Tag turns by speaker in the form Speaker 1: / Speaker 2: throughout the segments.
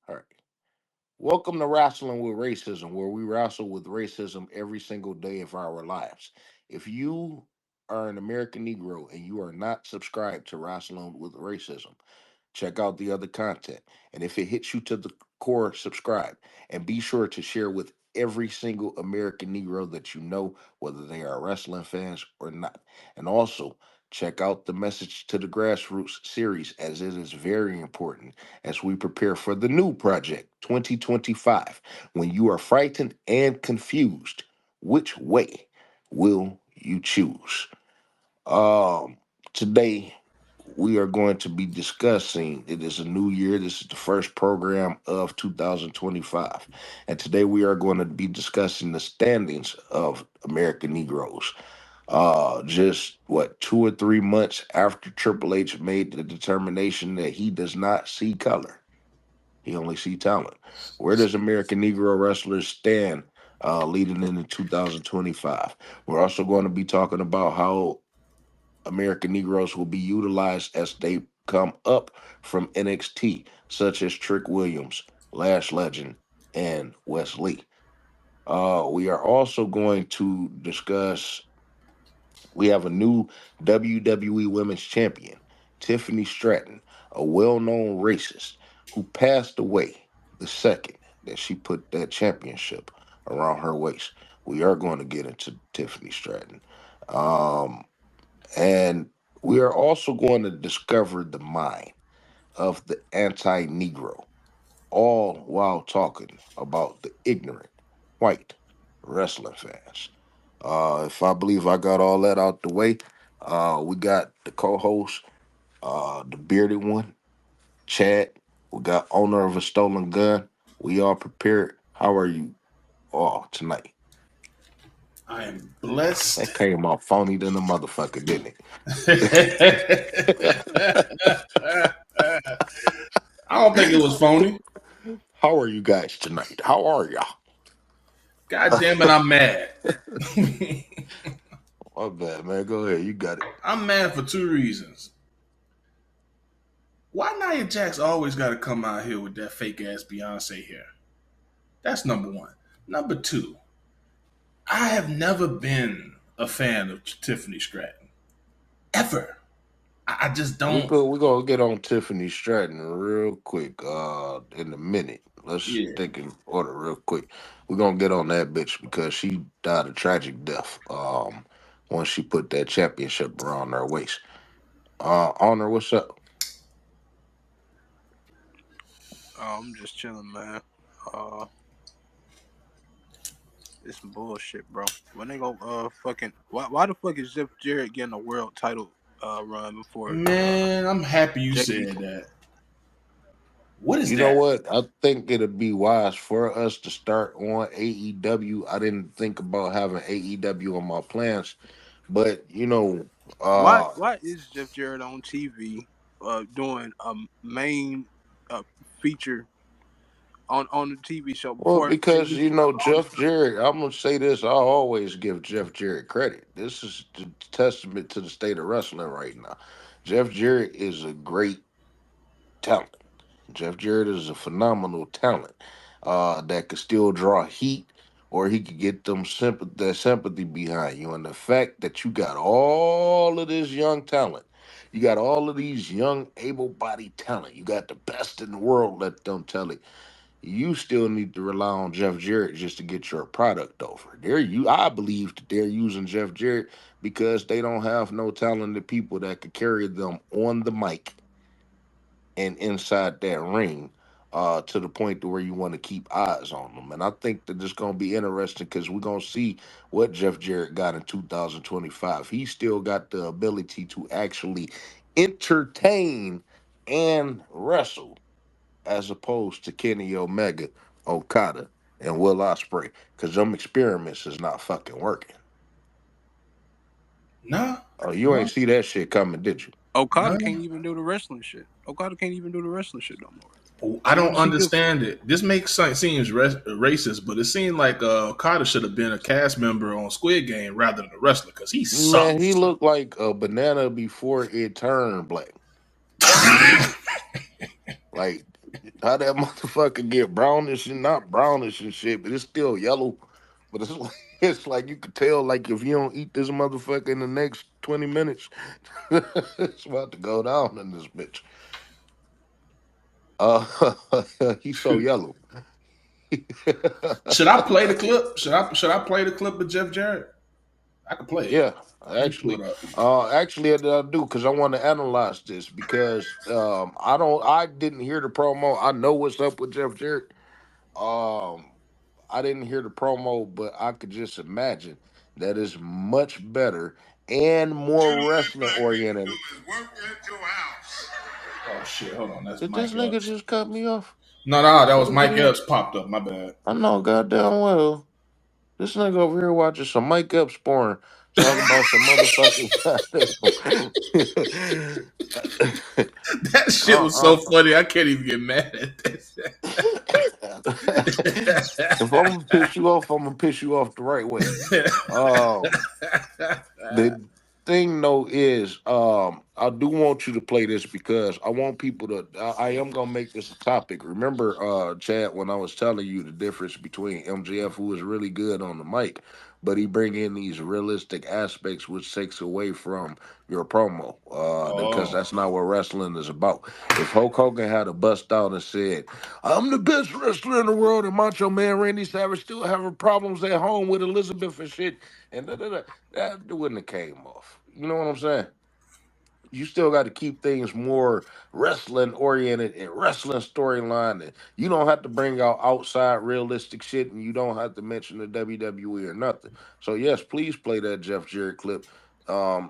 Speaker 1: All right. Welcome to Rasslin with Racism, where we wrestle with racism every single day of our lives. If you are an American Negro and you are not subscribed to Rasslin with Racism, check out the other content. And if it hits you to the core, subscribe. And be sure to share with every single American Negro that you know, whether they are wrestling fans or not. And also, check out the Message to the Grassroots series, as it is very important as we prepare for the new project 2025. When you are frightened and confused, which way will you choose? Today we are going to be discussing, it is a new year. This is the first program of 2025. And today we are going to be discussing the standings of American Negroes. Just what, 2 or 3 months after Triple H made the determination that he does not see color, he only see talent. Where does American Negro wrestlers stand leading into 2025? We're also going to be talking about how American Negroes will be utilized as they come up from NXT, such as Trick Williams, Lash Legend, and Wes Lee. We are also going to discuss, we have a new WWE Women's Champion, Tiffany Stratton, a well known racist who passed away the second that she put that championship around her waist. We are going to get into Tiffany Stratton. Um, and we are also going to discover the mind of the anti Negro, all while talking about the ignorant white wrestling fans. If I believe I got all that out the way, we got the co host, the bearded one, Chad. We got owner of a stolen gun. We all prepared. How are you all tonight?
Speaker 2: I am
Speaker 1: That
Speaker 2: blessed.
Speaker 1: came off phony than a motherfucker, didn't
Speaker 2: I
Speaker 1: it?
Speaker 2: don't think it was phony.
Speaker 1: How are you guys tonight? How are
Speaker 2: God damn it,
Speaker 1: y'all?
Speaker 2: I'm mad.
Speaker 1: My bad, man. Go ahead. You got it.
Speaker 2: I'm mad for two reasons. Why Nia Jax always got to come out here with that fake ass Beyonce hair? That's number one. Number two, I have never been a fan of Tiffany Stratton. Ever. I just don't.
Speaker 1: We're gonna get on Tiffany Stratton real quick. In a minute. Let's
Speaker 2: Yeah.
Speaker 1: think in order real quick. We're gonna get on that bitch because she died a tragic death. Once she put that championship around her waist. Honor, what's up?
Speaker 3: I'm just chilling, man. Uh, it's some bullshit, bro. When they go, fucking, why the fuck is Jeff Jarrett getting a world title, run before,
Speaker 2: Man, I'm happy you
Speaker 3: Jackie?
Speaker 2: said that. What is
Speaker 1: You know
Speaker 2: that?
Speaker 1: what? I think it'd be wise for us to start on AEW. I didn't think about having AEW on my plans, but uh
Speaker 3: Why is Jeff Jarrett on TV, doing a main, uh, feature on the TV show
Speaker 1: well,
Speaker 3: before
Speaker 1: because
Speaker 3: he's on the
Speaker 1: Jeff Jarrett, I'm gonna say this. I always give Jeff Jarrett credit. This is the testament to the state of wrestling right now. Jeff Jarrett is a great talent. Jeff Jarrett is a phenomenal talent that could still draw heat, or he could get that sympathy behind you. And the fact that you got all of this young talent, you got all of these young, able-bodied talent, you got the best in the world. Let them tell it. You still need to rely on Jeff Jarrett just to get your product over. I believe that they're using Jeff Jarrett because they don't have no talented people that could carry them on the mic and inside that ring, to the point to where you want to keep eyes on them. And I think that it's going to be interesting because we're going to see what Jeff Jarrett got in 2025. He still got the ability to actually entertain and wrestle, as opposed to Kenny Omega, Okada, and Will Ospreay, because them experiments is not fucking working.
Speaker 2: Nah,
Speaker 1: Oh, you
Speaker 2: nah,
Speaker 1: ain't see that shit coming, did you?
Speaker 3: Okada
Speaker 2: nah.
Speaker 3: can't even do the wrestling shit. Okada can't even do the wrestling shit no more.
Speaker 2: I don't
Speaker 3: She just
Speaker 2: understand it. This seems racist, but it seemed like Carter should have been a cast member on Squid Game rather than a wrestler because he
Speaker 1: Man, he
Speaker 2: sucks.
Speaker 1: looked like a banana before it turned black. Like How that motherfucker get brownish and not brownish and shit, but it's still yellow. But it's like, it's like you could tell, like if you don't eat this motherfucker in the next 20 minutes, it's about to go down in this bitch. He's so yellow.
Speaker 2: Should I play the clip? Should I play the clip of Jeff Jarrett? I can play it.
Speaker 1: Yeah,
Speaker 2: Let me pull it
Speaker 1: actually,
Speaker 2: up.
Speaker 1: I do because I want to analyze this because I didn't hear the promo. I know what's up with Jeff Jarrett. Um, I didn't hear the promo, but I could just imagine that is much better and
Speaker 4: You
Speaker 1: more
Speaker 4: know what
Speaker 1: wrestling
Speaker 4: black people do
Speaker 1: oriented.
Speaker 4: is work at your house.
Speaker 2: Oh shit! Hold on, that's
Speaker 1: Did this
Speaker 2: Mike
Speaker 1: nigga
Speaker 2: Epps.
Speaker 1: just cut me off?
Speaker 2: No, no, that
Speaker 1: What
Speaker 2: was
Speaker 1: the
Speaker 2: Mike
Speaker 1: video?
Speaker 2: Epps popped up. My bad.
Speaker 1: I know goddamn well. This nigga over here watching some makeup porn, talking about some motherfucking
Speaker 2: That shit was so
Speaker 1: uh-uh.
Speaker 2: funny. I can't even get mad at this.
Speaker 1: If I'm gonna piss you off, I'm gonna piss you off the right way. Um, the thing though is, I do want you to play this because I want people to. I am gonna make this a topic. Remember, Chad, when I was telling you the difference between MJF, who is really good on the mic, but he bring in these realistic aspects, which takes away from your promo, because
Speaker 2: Oh,
Speaker 1: that's not what wrestling is about. If Hulk Hogan had a bust out and said, "I'm the best wrestler in the world," and Macho Man Randy Savage still having problems at home with Elizabeth and shit, and that wouldn't have came off. You know what I'm saying? You still got to keep things more wrestling oriented and wrestling storyline. And you don't have to bring out outside realistic shit, and you don't have to mention the WWE or nothing. So yes, please play that Jeff Jarrett clip.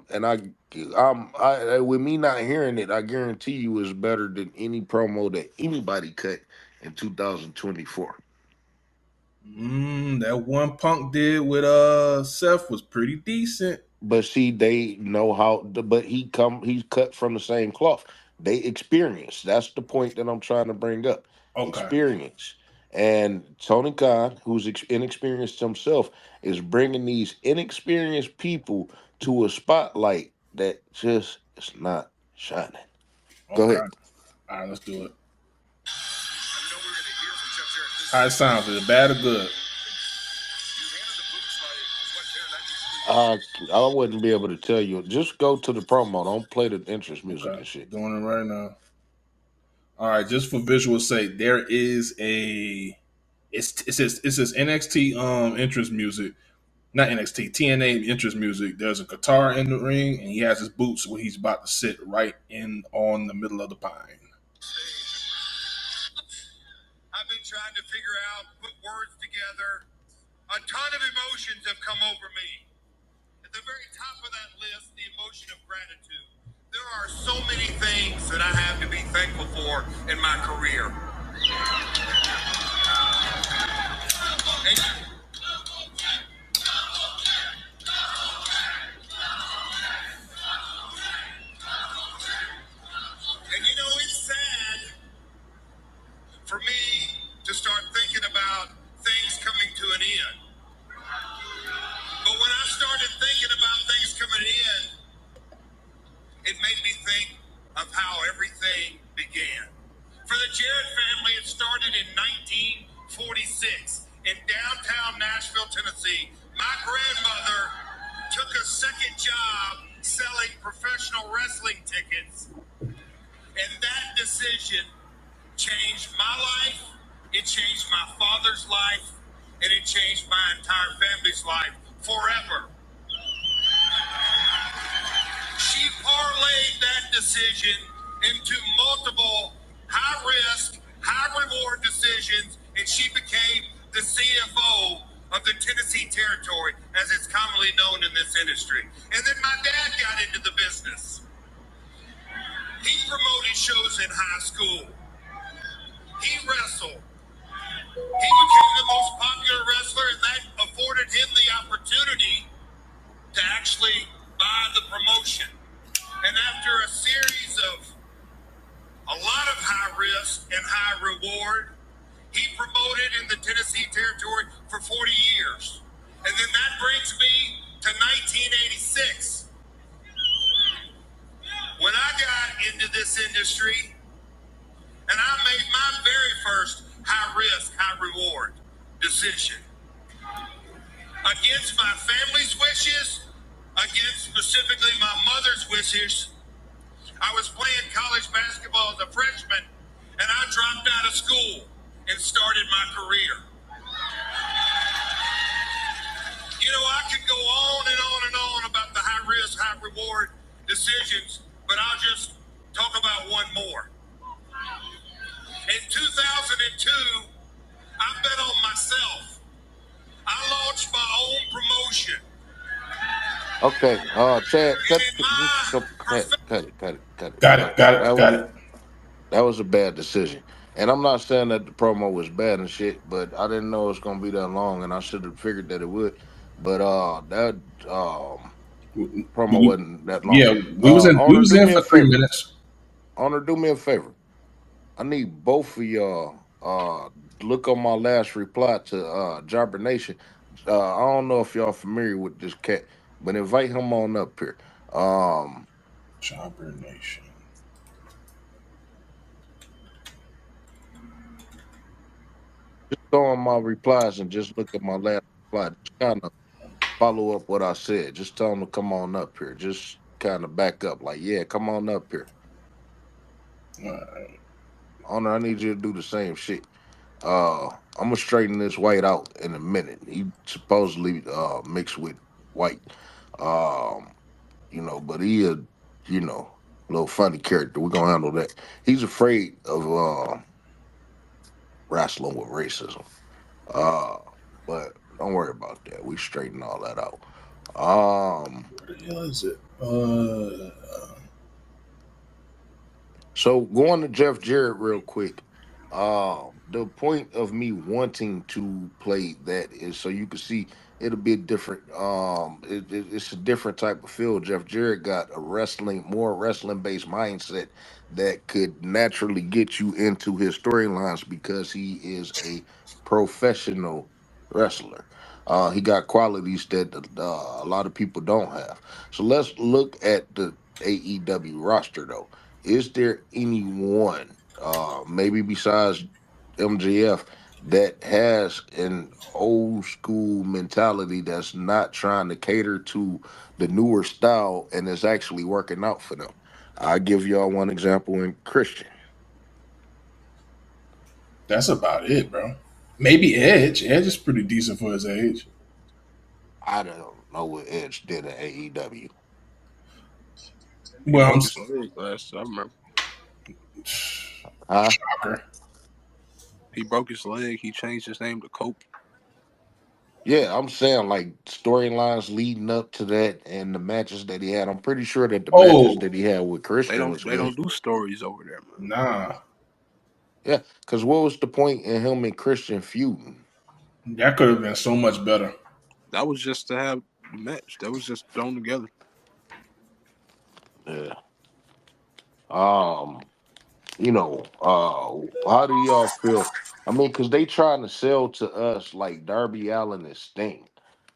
Speaker 1: And with me not hearing it, I guarantee you is better than any promo that anybody cut in 2024.
Speaker 2: that one Punk did with Seth was pretty decent.
Speaker 1: But see, they know how. But he's cut from the same cloth. They experience. That's the point that I'm trying to bring up.
Speaker 2: Okay,
Speaker 1: Experience. And Tony Khan, who's inexperienced himself, is bringing these inexperienced people to a spotlight that just is not shining. Go
Speaker 2: okay.
Speaker 1: ahead.
Speaker 2: All right, let's do it. How it sounds? Is it bad or good?
Speaker 1: I wouldn't be able to tell you. Just go to the promo. Don't play the entrance music
Speaker 2: Okay,
Speaker 1: and shit.
Speaker 2: doing it right now. All right, just for visual sake, there is a it says NXT entrance music, not NXT TNA entrance music. There's a guitar in the ring, and he has his boots where he's about to sit right in on the middle of the pine.
Speaker 4: I've been trying to figure out, put words together. A ton of emotions have come over me. At the very top of that list, the emotion of gratitude. There are so many things that I have to be thankful for in my career. And, and you know, it's sad for me to start thinking about things coming to an end. But when I started thinking about things coming in, it made me think of how everything began. For the Jarrett family, it started in 1946 in downtown Nashville, Tennessee. My grandmother took a second job selling professional wrestling tickets, and that decision changed my life, it changed my father's life, and it changed my entire family's life forever. She parlayed that decision into multiple high risk, high reward decisions, and she became the CFO of the Tennessee Territory, as it's commonly known in this industry. And then my dad got into the business. He promoted shows in high school. He wrestled. He became the most popular wrestler, and that afforded him the opportunity to actually buy the promotion. And after a series of a lot of high risk and high reward, he promoted in the Tennessee Territory for 40 years. And then that brings me to 1986. When I got into this industry, And I made my very first high risk, high reward decision against my family's wishes, against specifically my mother's wishes. I was playing college basketball as a freshman, and I dropped out of school and started my career. You know, I could go on and on and on about the high risk, high reward decisions, but I'll just talk about one more. In 2002, I bet on myself. I launched my own promotion.
Speaker 1: Okay, Chad,
Speaker 4: And in
Speaker 1: just
Speaker 4: my
Speaker 1: cut it.
Speaker 2: Got
Speaker 1: No,
Speaker 2: it. Got it.
Speaker 1: that
Speaker 2: Got
Speaker 1: was
Speaker 2: it.
Speaker 1: that was a bad decision. And I'm not saying that the promo was bad and shit, but I didn't know it was gonna be that long, and I should have figured that it would. But that promo
Speaker 2: We,
Speaker 1: wasn't that long.
Speaker 2: yeah, we was in. We
Speaker 1: Owner,
Speaker 2: was
Speaker 1: do
Speaker 2: in
Speaker 1: me a
Speaker 2: for 3
Speaker 1: favor.
Speaker 2: minutes.
Speaker 1: Owner, do me a favor. I need both of y'all look on my last reply to Jobber Nation. I don't know if y'all familiar with this cat, but invite him on up here. Um
Speaker 2: Chopper Nation.
Speaker 1: just go on my replies and just look at my last reply. Just kind of follow up what I said. Just tell him to come on up here. Just kind of back up. Like, yeah, come on up here. Honor, I need you to do the same shit. I'm gonna straighten this white out in a minute. He supposedly mixed with white. Um but he a little funny character. We're gonna handle that. He's afraid of wrestling with racism. Uh but don't worry about that. We straighten all that out. Um
Speaker 2: What the hell is it?
Speaker 1: so going to Jeff Jarrett real quick. The point of me wanting to play that is so you can see it'll be different. It's a different type of feel. Jeff Jarrett got a more wrestling based mindset that could naturally get you into his storylines because he is a professional wrestler. He got qualities that a lot of people don't have. So let's look at the AEW roster though. Is there anyone, maybe besides MJF, that has an old school mentality that's not trying to cater to the newer style and is actually working out for them? I'll give y'all one example in Christian.
Speaker 2: That's about it, bro. Maybe Edge. Edge is pretty decent for his age.
Speaker 1: I don't know what Edge did at AEW.
Speaker 3: He
Speaker 2: Well,
Speaker 3: broke his leg last. I remember
Speaker 1: Huh?
Speaker 2: shocker.
Speaker 3: he broke his leg. He changed his name to Cope.
Speaker 1: Yeah, I'm saying like storylines leading up to that and the matches that he had. I'm pretty sure that the matches
Speaker 2: Oh,
Speaker 1: that he had with
Speaker 3: They
Speaker 1: Christian
Speaker 3: don't.
Speaker 1: was
Speaker 3: They
Speaker 1: good.
Speaker 3: don't do stories over there, man.
Speaker 2: nah.
Speaker 1: Yeah, because what was the point in him and Christian feuding?
Speaker 2: That could have been so much better.
Speaker 3: That was just to have the match. That was just thrown together.
Speaker 1: Yeah. Um, how do y'all feel? I mean, because they trying to sell to us like Darby Allen and Sting.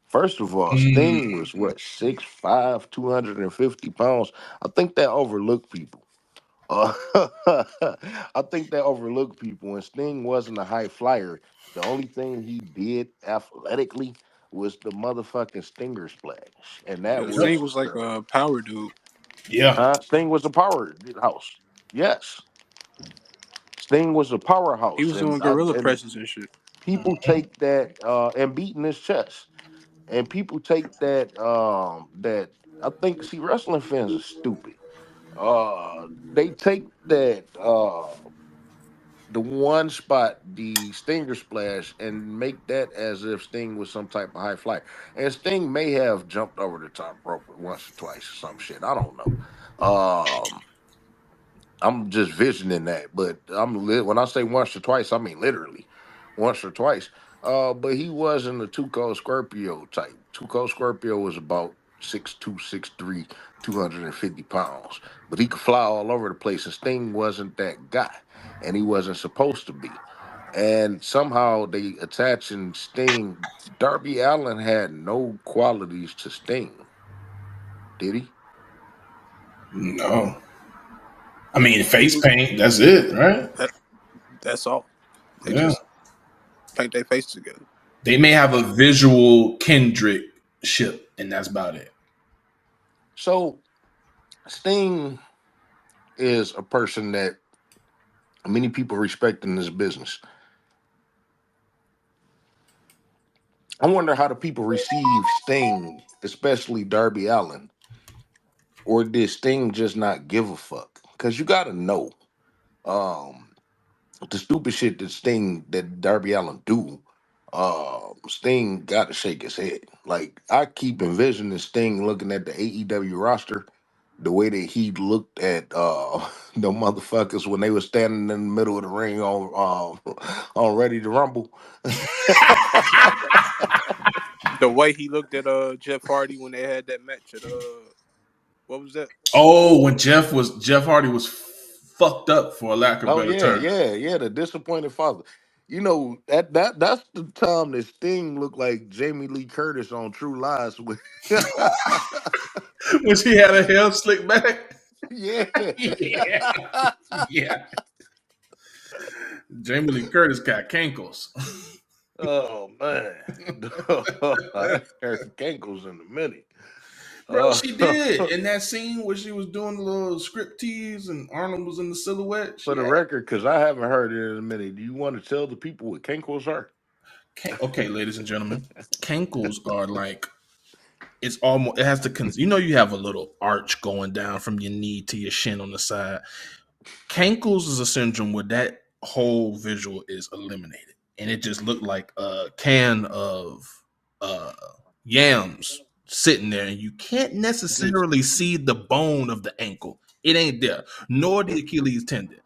Speaker 1: First of all, Sting
Speaker 2: Mm,
Speaker 1: was what, 6'5", 250 pounds. I think that overlooked people. Uh, I think that overlooked people. And Sting wasn't a high flyer. The only thing he did athletically was the motherfucking stinger splash, and that
Speaker 3: Yeah, Sting
Speaker 1: was
Speaker 3: was like a power dude.
Speaker 2: yeah.
Speaker 1: Sting was a powerhouse. Yes, Sting was a
Speaker 3: He
Speaker 1: powerhouse,
Speaker 3: was doing gorilla presses and shit.
Speaker 1: people take that and beating his chest, and people take that I think see wrestling fans are stupid. They take that the one spot, the Stinger splash, and make that as if Sting was some type of high flyer. And Sting may have jumped over the top rope once or twice or some shit. I don't know. I'm just visioning that, but when I say once or twice, I mean literally once or twice. But he wasn't a Tuco Scorpio type. Tuco Scorpio was about 6'2", 6'3", 250 pounds, but he could fly all over the place. And Sting wasn't that guy, and he wasn't supposed to be. And somehow they attaching Sting. Darby Allen had no qualities to Sting, did he?
Speaker 2: No. I mean,
Speaker 3: He
Speaker 2: face
Speaker 3: was
Speaker 2: paint. That's it, right?
Speaker 3: That's all. They
Speaker 2: Yeah.
Speaker 3: just paint their faces together.
Speaker 2: They may have a visual Kendrick-ship, and that's about it.
Speaker 1: So Sting is a person that many people respect in this business. I wonder how the people receive Sting, especially Darby Allin, or did Sting just not give a fuck? Because you got to know, um, the stupid shit that Darby Allin do. Sting got to shake his head. Like I keep envisioning Sting looking at the AEW roster, the way that he looked at the motherfuckers when they were standing in the middle of the ring on Ready to Rumble.
Speaker 3: The way he looked at Jeff Hardy when they had that match at what was that?
Speaker 2: Oh, when Jeff Hardy was fucked up, for a lack of a
Speaker 1: Oh
Speaker 2: better
Speaker 1: yeah,
Speaker 2: term.
Speaker 1: yeah, the disappointed father. You know that's the time that Sting looked like Jamie Lee Curtis on True Lies with.
Speaker 2: When she had her hair slicked back.
Speaker 1: Yeah.
Speaker 2: Yeah. Yeah. Jamie Lee Curtis got cankles.
Speaker 1: Oh man, I haven't heard Cankles in a minute.
Speaker 2: Bro,
Speaker 1: Uh,
Speaker 2: she did. In that scene where she was doing the little script tease and Arnold was in the silhouette,
Speaker 1: for
Speaker 2: she
Speaker 1: the
Speaker 2: had.
Speaker 1: record, because I haven't heard it in a minute. Do you want to tell the people what Cankles are?
Speaker 2: Okay, ladies and gentlemen, cankles are like, it's almost, it has to, you have a little arch going down from your knee to your shin on the side. Cankles is a syndrome where that whole visual is eliminated, and it just looked like a can of uh, yams sitting there, and you can't
Speaker 1: Just
Speaker 2: necessarily see the bone of the ankle. It ain't there, nor the Achilles tendon.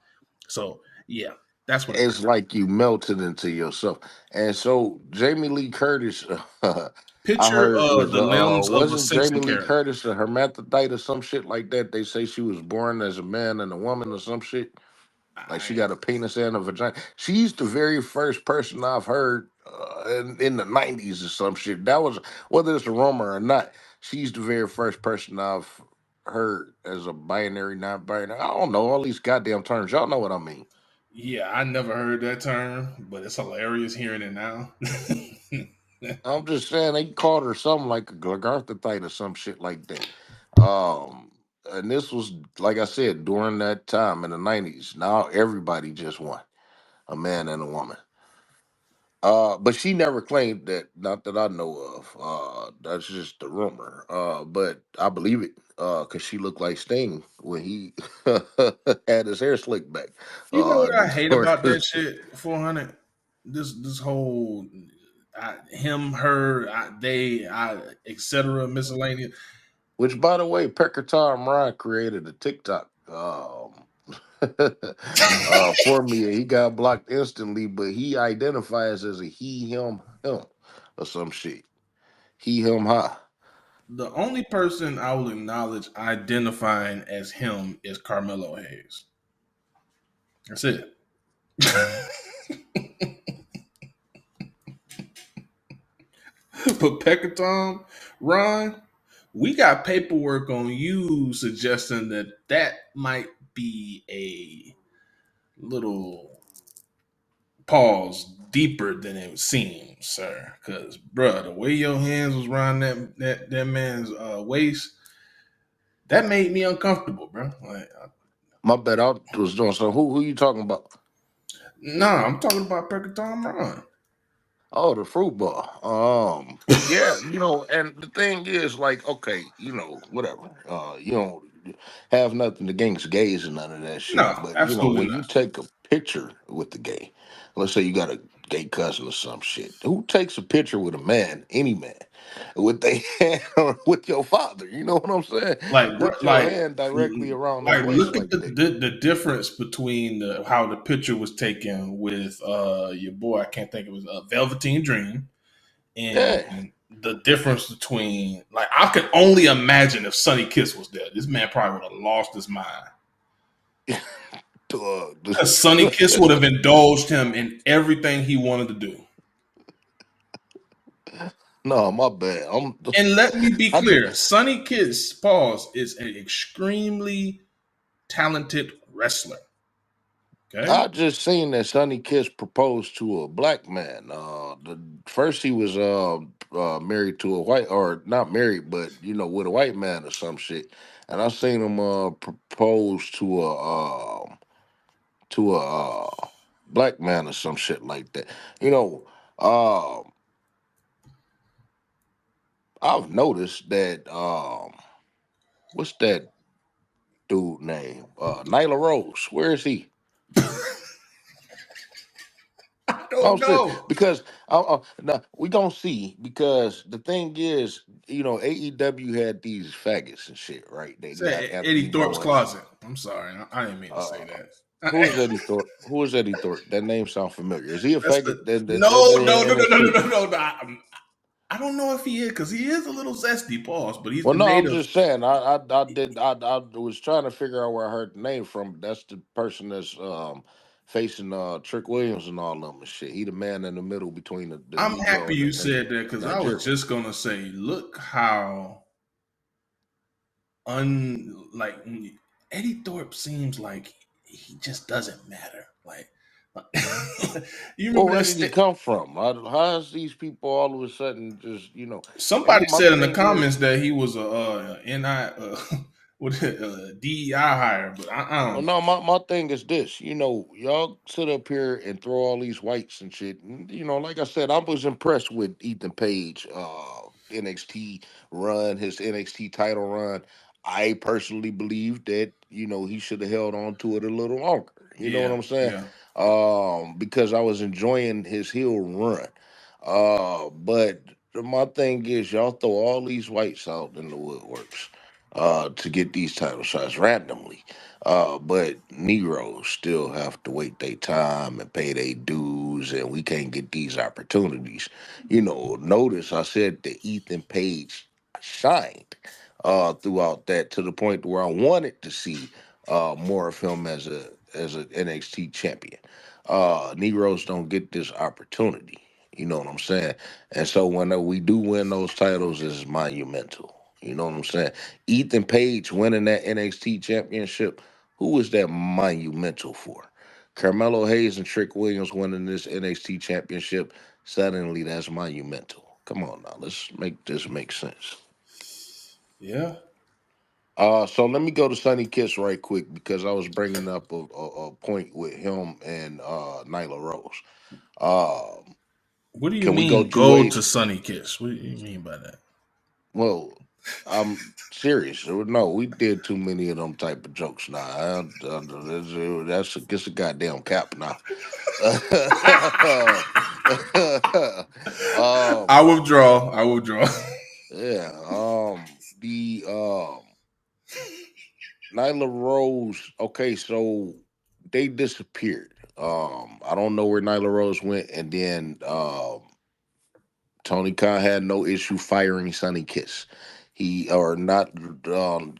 Speaker 2: So yeah, that's what I
Speaker 1: it's
Speaker 2: got.
Speaker 1: like you melted into yourself. And so Jamie Lee Curtis, I
Speaker 2: Picture
Speaker 1: heard was
Speaker 2: the limbs of a
Speaker 1: wasn't
Speaker 2: Simpson
Speaker 1: Jamie Lee
Speaker 2: character.
Speaker 1: Curtis a hermaphrodite or some shit like that? They say she was born as a man and a woman or some shit. Like she
Speaker 2: I,
Speaker 1: got a penis and a vagina. She's the very first person I've heard in the '90s or some shit. That was whether it's a rumor or not. She's the very first person I've heard as a binary, non-binary. I don't know all these goddamn terms. Y'all know what I mean.
Speaker 2: yeah, I never heard that term, but it's hilarious hearing it now.
Speaker 1: I'm just saying they called her something like a Garthite or some shit like that. And this was like I said during that time in the '90s. Now everybody just won a man and a woman. But she never claimed that, not that I know of. That's just the rumor. But I believe it. Cause she looked like Sting when he had his hair slicked back.
Speaker 2: You know what I hate
Speaker 1: During
Speaker 2: about that
Speaker 1: this-
Speaker 2: shit? 400. This whole him, her, they, etc. miscellaneous.
Speaker 1: which, by the way, Pecker Tom Ryan created a TikTok for me. He got blocked instantly, but he identifies as a he, him, or some shit. He, him, ha.
Speaker 2: The only person I will acknowledge identifying as him is Carmelo Hayes. That's it. But Peckerton, Ron, we got paperwork on you suggesting that might be a little pause deeper than it seems, sir. Because, bruh, the way your hands was around that man's waist, that made me uncomfortable, bro. Like,
Speaker 1: My bad. I was doing so. Who you talking about?
Speaker 2: nah, I'm talking about Peckerton Ron.
Speaker 1: Oh, the fruit ball. Yeah, and the thing is, like, okay, whatever. You don't have nothing against gays and none of that shit.
Speaker 2: No,
Speaker 1: But
Speaker 2: absolutely
Speaker 1: when you
Speaker 2: not.
Speaker 1: take a picture with the gay, let's say you got a gay cousin or some shit, who takes a picture with a man, any man, with their hand or with your father? You know what I'm saying?
Speaker 2: Like, bro,
Speaker 1: With your hand directly around their waist
Speaker 2: look at
Speaker 1: like that.
Speaker 2: the difference between how the picture was taken with your boy. I can't think it was Velveteen Dream,
Speaker 1: Yeah.
Speaker 2: and the difference between, like, I could only imagine if Sonny Kiss was there. This man probably would have lost his mind. Because Sonny Kiss would have indulged him in everything he wanted to do.
Speaker 1: No, my bad.
Speaker 2: And let me be
Speaker 1: I just
Speaker 2: clear, Sonny Kiss, pause, is an extremely talented wrestler. Okay.
Speaker 1: I just seen that Sonny Kiss proposed to a black man. The first he was married to a white, or not married, but with a white man or some shit. And I seen him propose to a black man or some shit like that. You know, uh, I've noticed that what's that dude name? Nyla Rose. Where is he?
Speaker 2: I
Speaker 1: I'm
Speaker 2: don't
Speaker 1: saying
Speaker 2: know.
Speaker 1: because now, we gonna see, because the thing is, AEW had these faggots and shit, right? They got
Speaker 2: Say
Speaker 1: Anthony
Speaker 2: Eddie Thorpe's
Speaker 1: Bowens.
Speaker 2: closet. I'm sorry. I didn't mean to say
Speaker 1: Uh,
Speaker 2: that.
Speaker 1: who is Eddie Thorpe? Who is Eddie Thorpe? That name sounds familiar. Is he a
Speaker 2: That's the
Speaker 1: faggot in
Speaker 2: no, no,
Speaker 1: the
Speaker 2: no, no, no, no,
Speaker 1: NXT?
Speaker 2: no, no. no. I don't know if he is because he is a little zesty, pause, but he's
Speaker 1: Well,
Speaker 2: the
Speaker 1: no, I'm
Speaker 2: native.
Speaker 1: just saying. I was trying to figure out where I heard the name from. That's the person that's facing Trick Williams and all of them and shit. He the man in the middle between the
Speaker 2: I'm
Speaker 1: Negro
Speaker 2: happy
Speaker 1: and
Speaker 2: you
Speaker 1: the
Speaker 2: said that because I was
Speaker 1: Nigerian.
Speaker 2: just gonna say, look how like Eddie Thorpe seems like he just doesn't matter. Like you
Speaker 1: Well,
Speaker 2: remember
Speaker 1: where
Speaker 2: that
Speaker 1: did he
Speaker 2: st-
Speaker 1: come from? How's these people all of a sudden just, And
Speaker 2: somebody
Speaker 1: my
Speaker 2: said in the
Speaker 1: thing is,
Speaker 2: comments that he was a NI what DEI hire, but I
Speaker 1: well,
Speaker 2: don't.
Speaker 1: no, my thing is this. Y'all sit up here and throw all these whites and shit. And, like I said, I was impressed with Ethan Page, NXT run, his NXT title run. I personally believe that, he should have held on to it a little longer. You know what
Speaker 2: Yeah,
Speaker 1: I'm saying?
Speaker 2: yeah.
Speaker 1: Because I was enjoying his heel run. But my thing is, y'all throw all these whites out in the woodworks to get these title shots randomly. But Negroes still have to wait their time and pay their dues, and we can't get these opportunities. Notice I said that Ethan Page shined throughout that, to the point where I wanted to see more of him as an NXT champion. Negroes don't get this opportunity. You know what I'm saying? And so when we do win those titles, it's monumental. You know what I'm saying? Ethan Page winning that NXT championship, who is that monumental for? Carmelo Hayes and Trick Williams winning this NXT championship, suddenly that's monumental. Come on now, let's make this make sense.
Speaker 2: Yeah.
Speaker 1: So let me go to Sonny Kiss right quick, because I was bringing up a point with him and Nyla Rose. Um,
Speaker 2: What do you
Speaker 1: can we go
Speaker 2: mean
Speaker 1: two
Speaker 2: go to
Speaker 1: ways?
Speaker 2: Sunny Kiss? What do you mean by that?
Speaker 1: Well, I'm serious. No, we did too many of them type of jokes now. That's a goddamn cap now.
Speaker 2: I
Speaker 1: um,
Speaker 2: withdraw. I withdraw.
Speaker 1: yeah. The Nyla Rose. Okay, so they disappeared. I don't know where Nyla Rose went, and then Tony Khan had no issue firing Sonny Kiss. He or not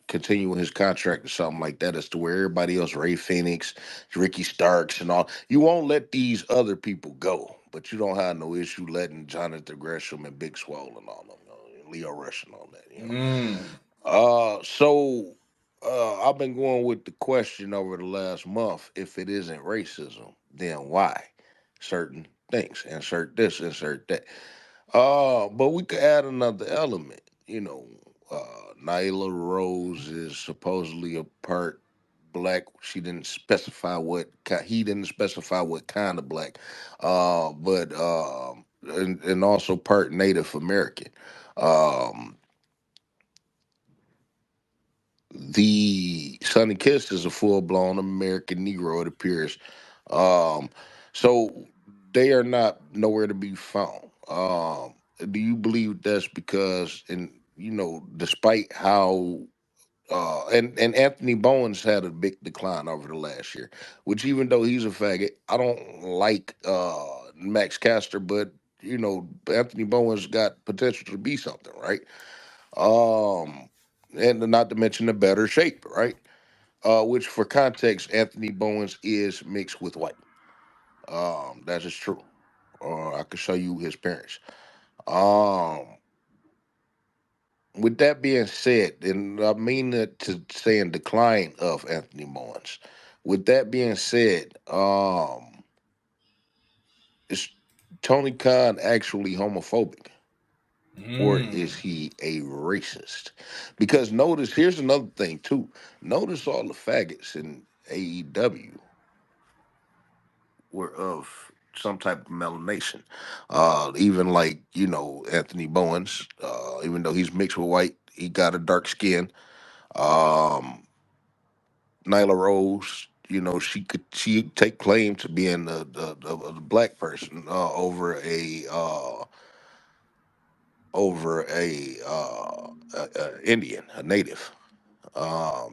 Speaker 1: continuing his contract or something like that, as to where everybody else, Ray Phoenix, Ricky Starks, and all, you won't let these other people go, but you don't have no issue letting Jonathan Gresham and Big Swole and all of them, Leo Rush and all that.
Speaker 2: Mm.
Speaker 1: I've been going with the question over the last month: if it isn't racism, then why certain things? Insert this, insert that. But we could add another element. Nyla Rose is supposedly a part black. She didn't specify he didn't specify what kind of black. But and also part Native American. Um, the Sonny Kiss is a full blown American Negro, it appears. Um, so they are not nowhere to be found. Do you believe that's because, and despite how and Anthony Bowens had a big decline over the last year, which, even though he's a faggot, I don't like Max Caster, but Anthony Bowens got potential to be something, right? Um, and not to mention the better shape, right? Which, for context, Anthony Bowens is mixed with white. That is true. I could show you his parents. Um, with that being said, and I mean that to say in decline of Anthony Bowens, With that being said, is Tony Khan actually homophobic? Or
Speaker 2: Mm.
Speaker 1: is he a racist? Because notice, here's another thing too. Notice all the faggots in AEW were of some type of melanation. Even like, Anthony Bowens, even though he's mixed with white, he got a dark skin. Um, Nyla Rose, she take claim to being the black person over a Indian, a native.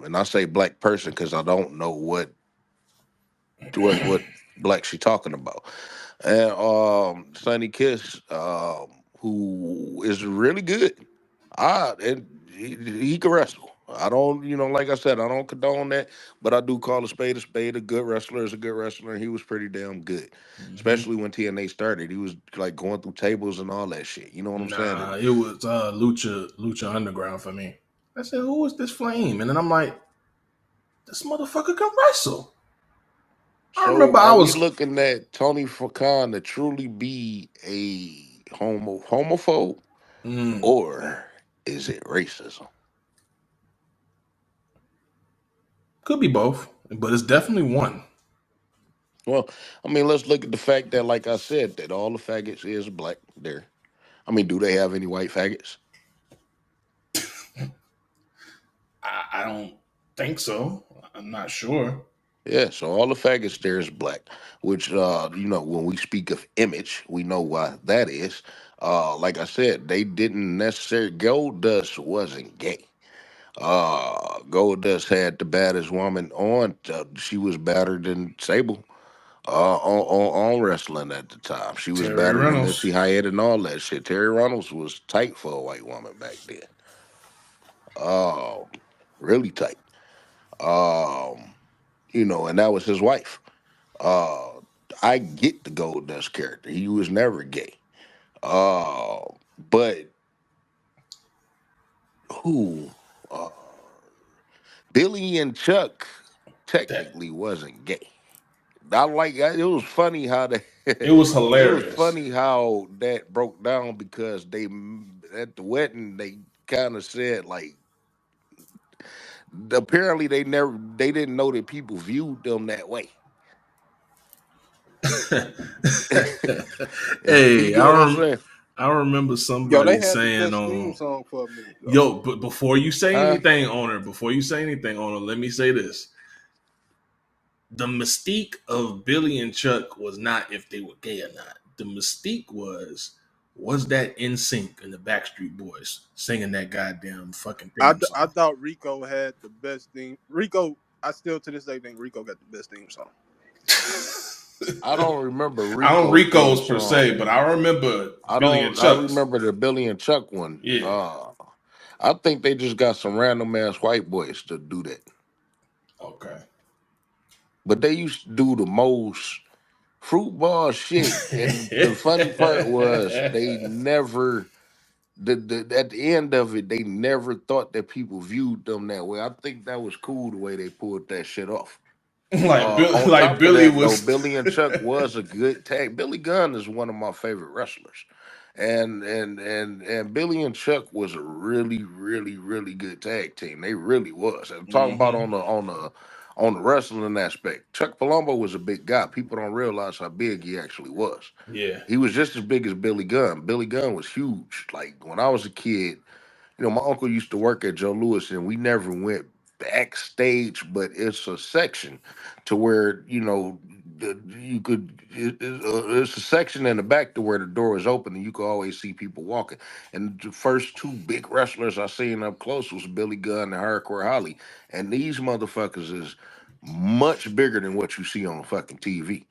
Speaker 1: And I say black person because I don't know what black she talking about. And Sonny Kiss, who is really good. And he can wrestle. I don't, like I said, I don't condone that, but I do call a spade a spade. A good wrestler is a good wrestler, and he was pretty damn good.
Speaker 2: Hmm.
Speaker 1: Especially when TNA started, he was like going through tables and all that shit. You know what I'm saying?
Speaker 2: Nah,
Speaker 1: And
Speaker 2: it was Lucha Underground for me. I said, "Who is this flame?" And then I'm like, "This motherfucker can wrestle." I
Speaker 1: so,
Speaker 2: remember I
Speaker 1: are we
Speaker 2: was.
Speaker 1: looking at Tony Khan to truly be a homophobe,
Speaker 2: Mm,
Speaker 1: or is it racism?
Speaker 2: could be both, but it's definitely one.
Speaker 1: Well, I mean, let's look at the fact that, like I said, that all the faggots is black there. I mean, do they have any white faggots?
Speaker 2: I don't think so. I'm not sure.
Speaker 1: Yeah, so all the faggots there is black, which when we speak of image, we know why that is. Like I said, they didn't necessarily Gold Dust wasn't gay. Gold Dust had the baddest woman on. She was better than Sable. On wrestling at the time, she was
Speaker 2: Terry
Speaker 1: better than
Speaker 2: Reynolds.
Speaker 1: Missy Hyatt and all that shit. Terry Reynolds was tight for a white woman back then. Um, really tight. Um, and that was his wife. Uh, I get the Gold Dust character. He was never gay. Uh, but who? Uh, Billy and Chuck
Speaker 2: That
Speaker 1: technically wasn't gay. It was funny how that
Speaker 2: it was
Speaker 1: it was
Speaker 2: hilarious.
Speaker 1: funny how that broke down because they at the wedding they kind of said like apparently they didn't know that people viewed them that way. You
Speaker 2: Hey,
Speaker 1: get what I'm saying?
Speaker 2: I remember
Speaker 3: Yo,
Speaker 2: somebody
Speaker 3: they had the
Speaker 2: saying
Speaker 3: best theme
Speaker 2: on
Speaker 3: song for a minute though.
Speaker 2: yo, but before you say
Speaker 1: Huh?
Speaker 2: anything on her, let me say this. The mystique of Billy and Chuck was not if they were gay or not. The mystique was that in sync and the Backstreet Boys singing that goddamn fucking theme
Speaker 3: I
Speaker 2: song.
Speaker 3: thought Rico had the best theme. Rico, I still to this day think Rico got the best theme song.
Speaker 1: I don't remember
Speaker 2: I don't
Speaker 1: Rico's theme
Speaker 2: Rico's per
Speaker 1: song.
Speaker 2: se, but I remember
Speaker 1: I
Speaker 2: Billy and
Speaker 1: don't. I
Speaker 2: Chuck's.
Speaker 1: remember the Billy and Chuck one.
Speaker 2: Yeah.
Speaker 1: I think they just got some random ass white boys to do that.
Speaker 2: Okay.
Speaker 1: But they used to do the most fruit ball shit. And the funny part was they never at the end of it, they never thought that people viewed them that way. I think that was cool the way they pulled that shit off. On
Speaker 2: Like
Speaker 1: top of
Speaker 2: Billy
Speaker 1: that, though,
Speaker 2: was.
Speaker 1: Billy and Chuck was a good tag. Billy Gunn is one of my favorite wrestlers, and Billy and Chuck was a really, really, really good tag team. They really was. I'm talking about
Speaker 2: Hmm.
Speaker 1: on the wrestling aspect. Chuck Palumbo was a big guy. People don't realize how big he actually was.
Speaker 2: Yeah.
Speaker 1: He was just as big as Billy Gunn. Billy Gunn was huge. Like when I was a kid, my uncle used to work at Joe Louis, and we never went backstage, but it's a section to where you could. It's a section in the back to where the door is open, and you could always see people walking. And the first two big wrestlers I seen up close was Billy Gunn and Hardcore Holly, and these motherfuckers is much bigger than what you see on fucking TV.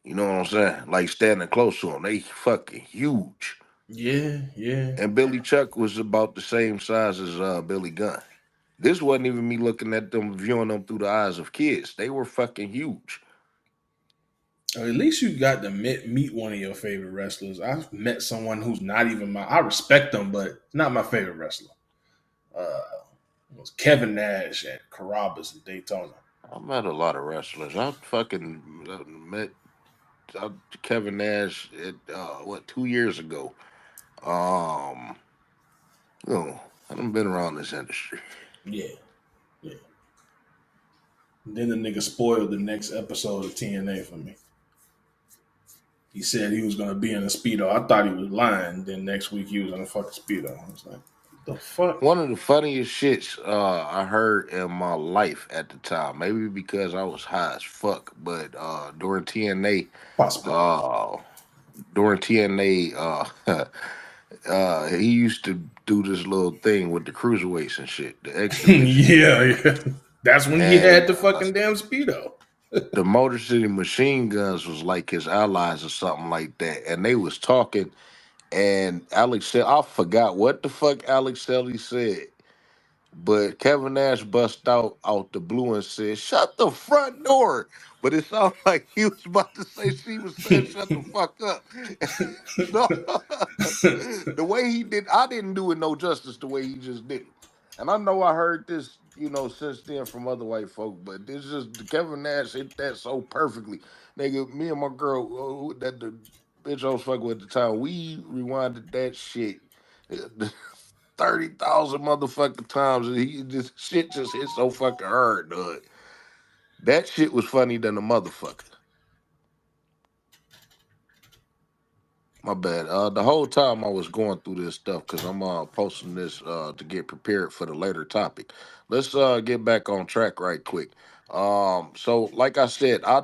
Speaker 1: You know what I'm saying? Like standing close to them, they fucking huge.
Speaker 2: Yeah. Yeah.
Speaker 1: And Billy Chuck was about the same size as Billy Gunn. This wasn't even me looking at them, viewing them through the eyes of kids. They were fucking huge.
Speaker 2: Or at least you got to meet one of your favorite wrestlers. I've met someone who's not even my. I respect them, but not my favorite wrestler. Uh, it was Kevin Nash at Carrabba's in Daytona.
Speaker 1: I met a lot of wrestlers. I fucking met uh, Kevin Nash at what 2 years ago. Um, I done been around this industry.
Speaker 2: Yeah, yeah. Then the nigga spoiled the next episode of TNA for me. He said he was gonna be in a speedo. I thought he was lying. Then next week he was in a fucking speedo. I was like, what the fuck?
Speaker 1: One of the funniest shits I heard in my life at the time. Maybe because I was high as fuck, but
Speaker 2: Possibly.
Speaker 1: uh, during TNA, he used to do this little thing with the cruiserweights and shit, the X division,
Speaker 2: Yeah, yeah. That's when he
Speaker 1: and
Speaker 2: had the fucking damn speedo.
Speaker 1: the Motor City Machine Guns was like his allies or something like that, and they was talking. And Alex said, I forgot what the fuck Alex Shelley said. But Kevin Nash bust out the blue and said, "Shut the front door." But it sounded like he was about to say she was saying, "Shut the fuck up." So the way he did, I didn't do it no justice the way he just did it. And I know I heard this, since then from other white folk, but this just Kevin Nash hit that so perfectly. Nigga, me and my girl, that the bitch I was fucking with at the time, we rewinded that shit. 30,000 motherfucking times. And this shit just hit so fucking hard, dog. That shit was funny than a motherfucker. My bad. The whole time I was going through this stuff because I'm posting this to get prepared for the later topic. Let's get back on track right quick. So like I said, I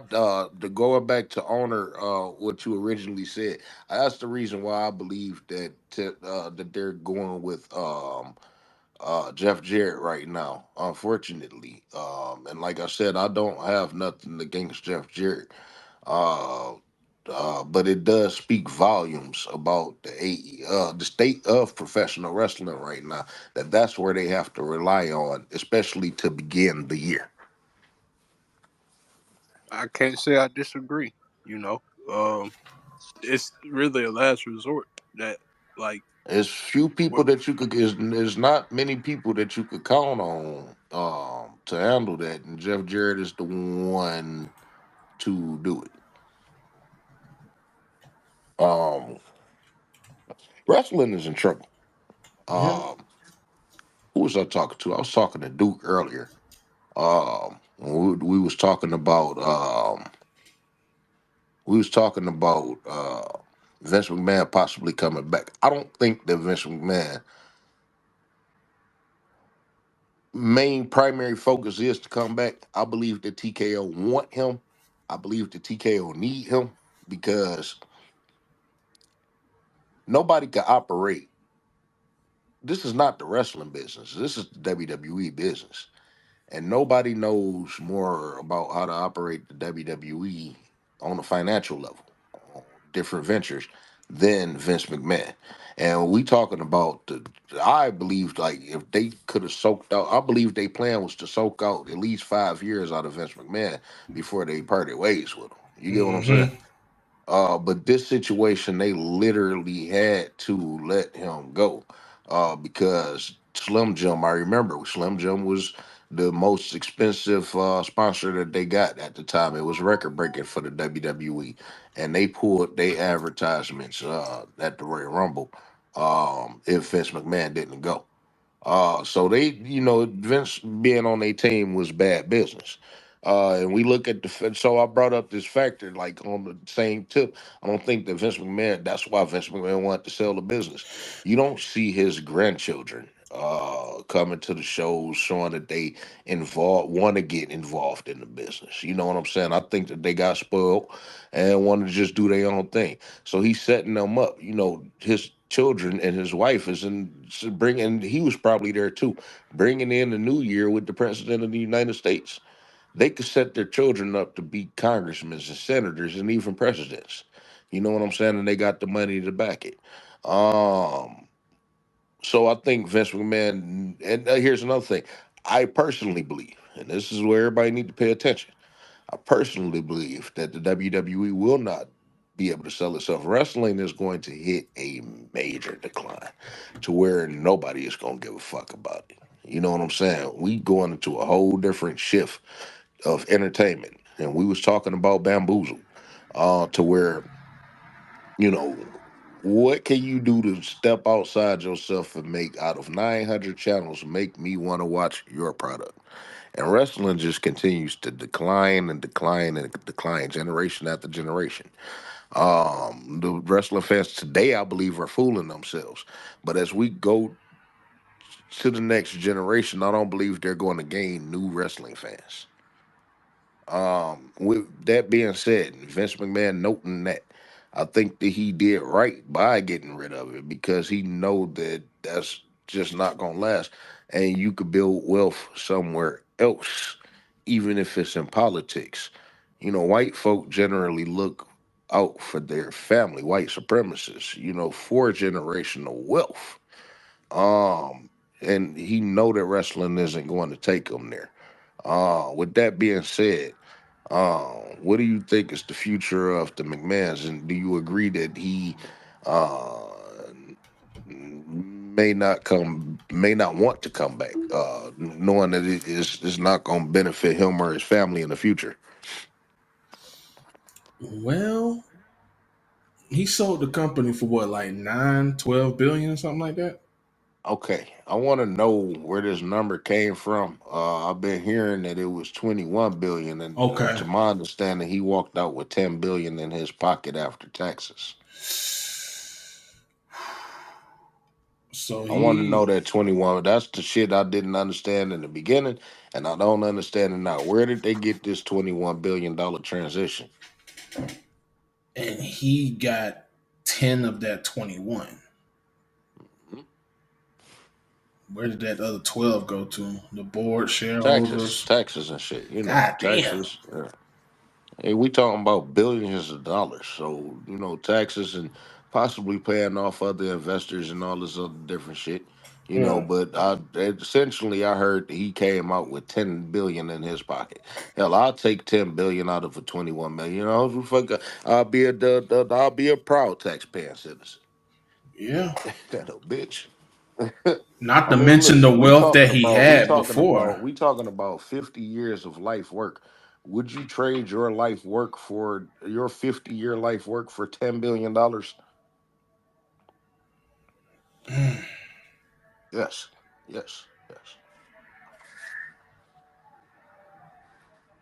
Speaker 1: to going back to honor what you originally said. That's the reason why I believe that they're going with Jeff Jarrett right now, unfortunately. And like I said, I don't have nothing against Jeff Jarrett. Uh, but it does speak volumes about the state of professional wrestling right now. That's where they have to rely on, especially to begin the year.
Speaker 3: I can't say I disagree. You know, it's really a last resort that, like,
Speaker 1: There's few people
Speaker 3: what
Speaker 1: that you could. There's not many people that you could count on to handle that, and Jeff Jarrett is the one to do it. Um, Wrestling is in trouble.
Speaker 2: Yeah.
Speaker 1: Um, who was I talking to? I was talking to Duke earlier. We was talking about Vince McMahon possibly coming back. I don't think that Vince McMahon main primary focus is to come back. I believe that TKO want him. I believe that TKO need him because nobody can operate. This is not the wrestling business. This is the WWE business. And nobody knows more about how to operate the WWE on a financial level, on different ventures, than Vince McMahon. And we talking about I believe like if they could have soaked out, I believe their plan was to soak out at least 5 years out of Vince McMahon before they parted ways with him. You get what I'm saying?
Speaker 2: Mm-hmm.
Speaker 1: But this situation, they literally had to let him go because Slim Jim, I remember Slim Jim was the most expensive sponsor that they got at the time. It was record breaking for the WWE, and they pulled their advertisements at the Royal Rumble if Vince McMahon didn't go. So Vince being on their team was bad business. And we look at so I brought up this factor, like on the same tip. I don't think that Vince McMahon, that's why Vince McMahon wanted to sell the business. You don't see his grandchildren coming to the shows showing that they want to get involved in the business. You know what I'm saying? I think that they got spoiled and want to just do their own thing. So he's setting them up. His children and his wife is bringing. He was probably there too, bringing in the new year with the president of the United States. They could set their children up to be congressmen and senators and even presidents. You know what I'm saying? And they got the money to back it. Um, so I think Vince McMahon. And here's another thing. I personally believe, and this is where everybody need to pay attention. I personally believe that the WWE will not be able to sell itself. Wrestling is going to hit a major decline to where nobody is going to give a fuck about it. You know what I'm saying? We going into a whole different shift of entertainment, and we was talking about bamboozle, to where, you know, what can you do to step outside yourself and make out of 900 channels make me want to watch your product? And wrestling just continues to decline and decline and decline, generation after generation. The wrestling fans today, I believe, are fooling themselves. But as we go to the next generation, I don't believe they're going to gain new wrestling fans. With that being said, Vince McMahon noting that, I think that he did right by getting rid of it, because he know that that's just not gonna last, and you could build wealth somewhere else, even if it's in politics. White folk generally look out for their family, white supremacists, for generational wealth. Um, and he know that wrestling isn't going to take him there. With that being said, what do you think is the future of the McMahons, and do you agree that he uh, may not want to come back, knowing that it's not going to benefit him or his family in the future?
Speaker 2: Well, he sold the company for what, like 9, 12 billion or something like that?
Speaker 1: Okay, I want to know where this number came from. I've been hearing that it was 21 billion, and
Speaker 2: Okay.
Speaker 1: to my understanding, he walked out with 10 billion in his pocket after taxes.
Speaker 2: So
Speaker 1: I want to know
Speaker 2: he
Speaker 1: that 21. That's the shit I didn't understand in the beginning, and I don't understand it now. Where did they get this $21 billion transition?
Speaker 2: and he got 10 of that 21.
Speaker 1: Mhm.
Speaker 2: Where did that other 12 go to? The board,
Speaker 1: Taxes,
Speaker 2: shareholders.
Speaker 1: taxes and shit.
Speaker 2: God damn.
Speaker 1: Taxes. Hey, we talking about billions of dollars, so taxes and possibly paying off other investors and all this other different shit.
Speaker 2: Yeah.
Speaker 1: But essentially, I heard that he came out with 10 billion in his pocket. Hell, I'll take 10 billion out of a 21 million. Fuck, I'll be a proud taxpaying citizen.
Speaker 2: Yeah.
Speaker 1: That a bitch.
Speaker 2: Not
Speaker 1: I
Speaker 2: to
Speaker 1: mean,
Speaker 2: mention the
Speaker 1: listen,
Speaker 2: wealth that he had before.
Speaker 1: we talking about 50 years of life work. Would you trade your life work for your 50-year life work for $10 billion? Yes, yes, yes.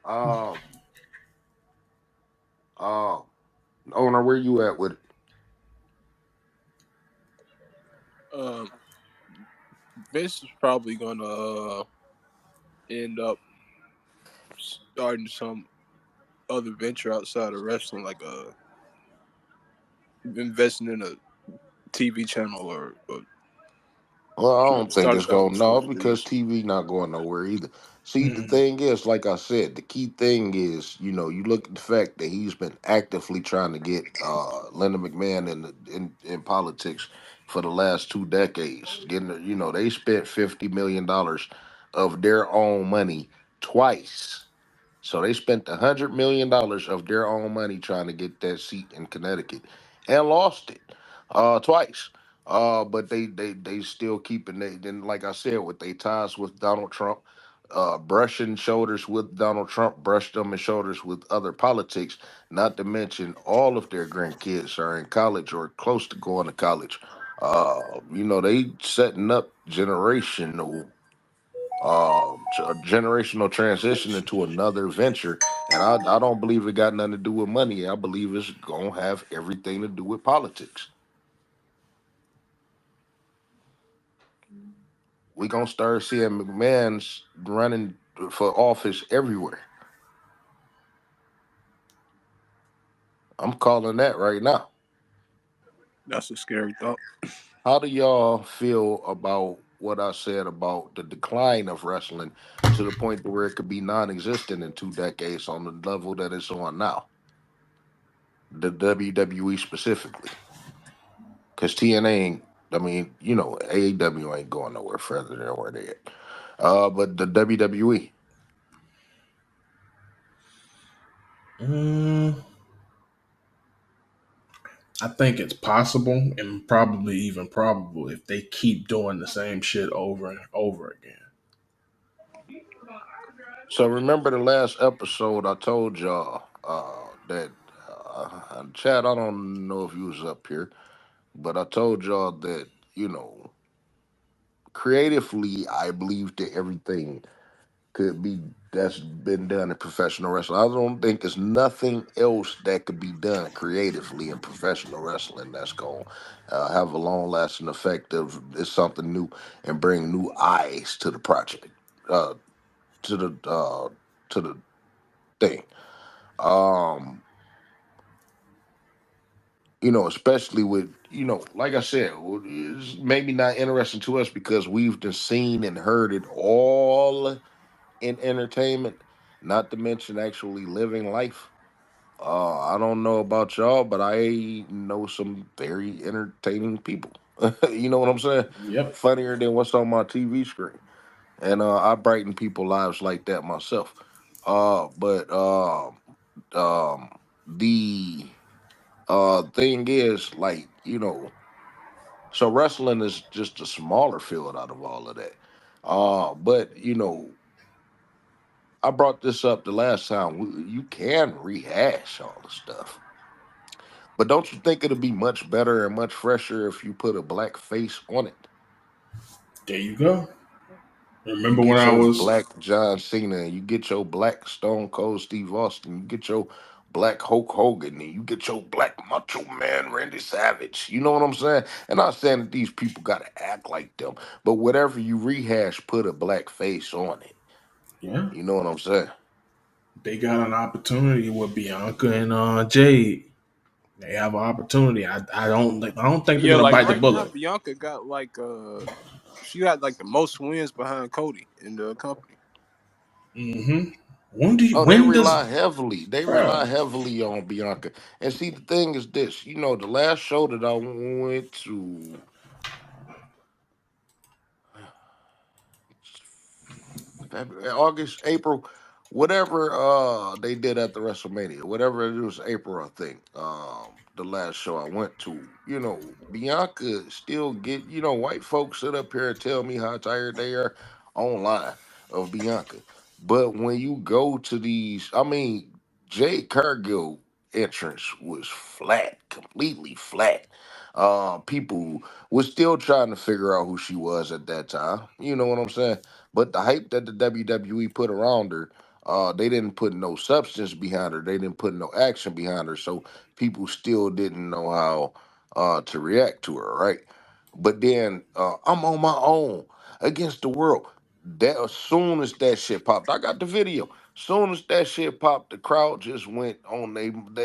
Speaker 1: Um, um, owner, where you at with it?
Speaker 3: Um, Vince is probably gonna end up starting some other venture outside of wrestling, like investing in a TV channel or
Speaker 1: Well, I don't think
Speaker 3: start
Speaker 1: it's
Speaker 3: his own
Speaker 1: going no,
Speaker 3: sports
Speaker 1: because
Speaker 3: leagues.
Speaker 1: TV not going nowhere either. See, the
Speaker 2: Mm-mm.
Speaker 1: thing is, like I said, the key thing is, you look at the fact that he's been actively trying to get Linda McMahon in politics for the last 2 decades. They spent $50 million of their own money twice. So they spent $100 million of their own money trying to get that seat in Connecticut and lost it twice. But they still keeping they then, like I said, with they ties with Donald Trump, brushing shoulders with Donald Trump, brushed them and shoulders with other politics. Not to mention all of their grandkids are in college or close to going to college. They setting up a generational transition into another venture, and I don't believe it got nothing to do with money. I believe it's gonna have everything to do with politics. We gonna start seeing McMahon's running for office everywhere. I'm calling that right now.
Speaker 3: That's a scary thought.
Speaker 1: How do y'all feel about what I said about the decline of wrestling to the point where it could be non-existent in 2 decades on the level that it's on now? The WWE specifically. Because TNA ain't, I mean, AEW ain't going nowhere further than where they at. But the WWE,
Speaker 2: Mm, I think it's possible and probably even probable if they keep doing the same shit over and over again.
Speaker 1: So remember the last episode I told y'all that Chad, I don't know if you was up here, but I told y'all that, you know, creatively I believe that everything could be that's been done in professional wrestling. I don't think there's nothing else that could be done creatively in professional wrestling that's going to have a long lasting effect of it's something new and bring new eyes to the project, uh, to the thing. Um, especially with, like I said, it's maybe not interesting to us because we've just seen and heard it all in entertainment, not to mention actually living life. I don't know about y'all, but I know some very entertaining people. You know what I'm saying?
Speaker 2: Yep.
Speaker 1: Funnier than what's on my TV screen. And I brighten people's lives like that myself. But the thing is, like, so wrestling is just a smaller field out of all of that. But I brought this up the last time. You can rehash all the stuff, but don't you think it'll be much better and much fresher if you put a black face on it?
Speaker 2: There you go.
Speaker 1: You
Speaker 2: Remember when
Speaker 1: get
Speaker 2: I
Speaker 1: your
Speaker 2: was
Speaker 1: black John Cena, and you get your black Stone Cold Steve Austin, you get your black Hulk Hogan, and you get your black Macho Man Randy Savage. You know what I'm saying? And I'm not saying that these people gotta act like them, but whatever you rehash, put a black face on it.
Speaker 2: yeah,
Speaker 1: You know what I'm saying?
Speaker 2: they got an opportunity with Bianca and Jade. They have an opportunity. I don't think they're
Speaker 3: Yeah,
Speaker 2: gonna
Speaker 3: like
Speaker 2: bite the
Speaker 3: right now,
Speaker 2: bullet.
Speaker 3: Bianca got like she got like the most wins behind Cody in the company.
Speaker 2: Mm-hmm. When do you,
Speaker 1: Oh, they
Speaker 2: when does
Speaker 1: rely heavily. They
Speaker 2: bruh,
Speaker 1: rely heavily on Bianca. And see, the thing is this. The last show that I went to, February, August, April, whatever they did at the WrestleMania, whatever it was, April, I think. The last show I went to, Bianca still get, white folks sit up here and tell me how tired they are online of Bianca. But when you go to these, I mean, Jade Cargill entrance was flat, completely flat. People were still trying to figure out who she was at that time. You know what I'm saying? But the hype that the WWE put around her, they didn't put no substance behind her. They didn't put no action behind her. So people still didn't know how to react to her, right? But then I'm on my own against the world. That as soon as that shit popped, I got the video. Soon as that shit popped, the crowd just went on they